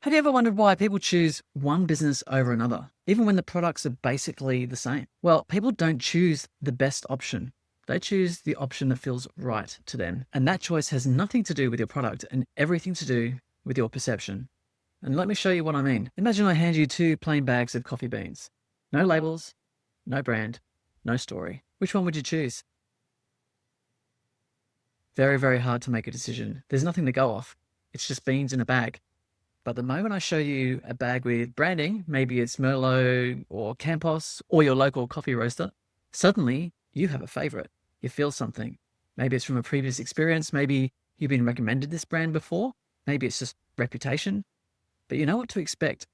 Have you ever wondered why people choose one business over another, even when the products are basically the same? Well, people don't choose the best option. They choose the option that feels right to them. And that choice has nothing to do with your product and everything to do with your perception. And let me show you what I mean. Imagine I hand you two plain bags of coffee beans. No labels, no brand, no story. Which one would you choose? Very, very hard to make a decision. There's nothing to go off. It's just beans in a bag. But the moment I show you a bag with branding, maybe it's Merlot or Campos or your local coffee roaster, suddenly you have a favorite. You feel something. Maybe it's from a previous experience. Maybe you've been recommended this brand before. Maybe it's just reputation. But you know what to expect.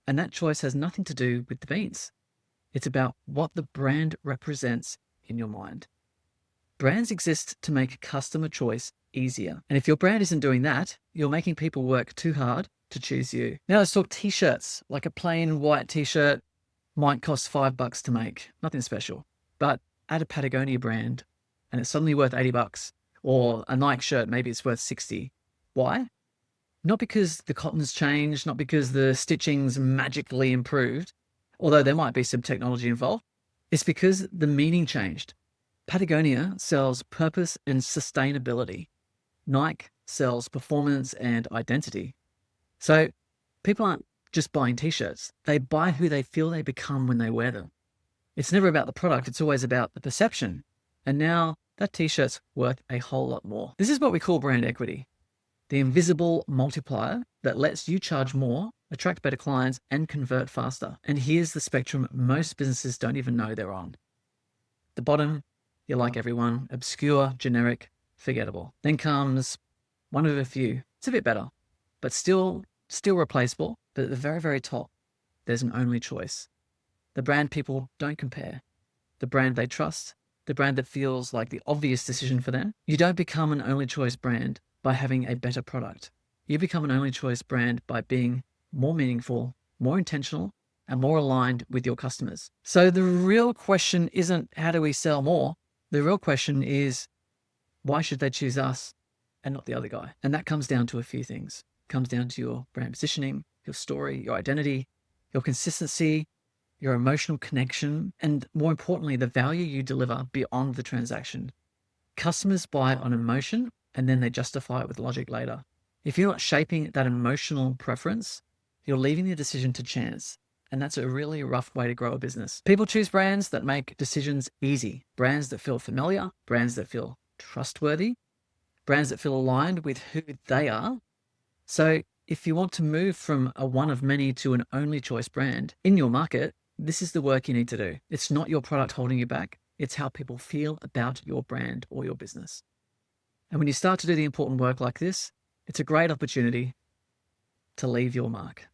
And that choice has nothing to do with the beans. It's about what the brand represents in your mind. Brands exist to make customer choice easier. And if your brand isn't doing that, you're making people work too hard to choose you. Now let's talk t-shirts. Like a plain white t-shirt might cost $5 to make, nothing special. But add a Patagonia brand and it's suddenly worth $80. Or a Nike shirt, maybe it's worth 60. Why? Not because the cotton's changed, not because the stitching's magically improved, although there might be some technology involved. It's because the meaning changed. Patagonia sells purpose and sustainability. Nike sells performance and identity. So people aren't just buying t-shirts. They buy who they feel they become when they wear them. It's never about the product. It's always about the perception. And now that t-shirt's worth a whole lot more. This is what we call brand equity, the invisible multiplier that lets you charge more, attract better clients, and convert faster. And here's the spectrum most businesses don't even know they're on. The bottom, you're like everyone, obscure, generic, forgettable. Then comes one of a few. It's a bit better, but still replaceable. But at the very, very top, there's an only choice. The brand people don't compare. The brand they trust, the brand that feels like the obvious decision for them. You don't become an only choice brand by having a better product. You become an only choice brand by being more meaningful, more intentional, and more aligned with your customers. So the real question isn't how do we sell more? The real question is why should they choose us and not the other guy? And that comes down to a few things. It comes down to your brand positioning, your story, your identity, your consistency, your emotional connection, and more importantly, the value you deliver beyond the transaction. Customers buy on emotion and then they justify it with logic later. If you're not shaping that emotional preference, you're leaving the decision to chance. And that's a really rough way to grow a business. People choose brands that make decisions easy, brands that feel familiar, brands that feel trustworthy, brands that feel aligned with who they are. So if you want to move from a one of many to an only choice brand in your market, this is the work you need to do. It's not your product holding you back. It's how people feel about your brand or your business. And when you start to do the important work like this, it's a great opportunity to leave your mark.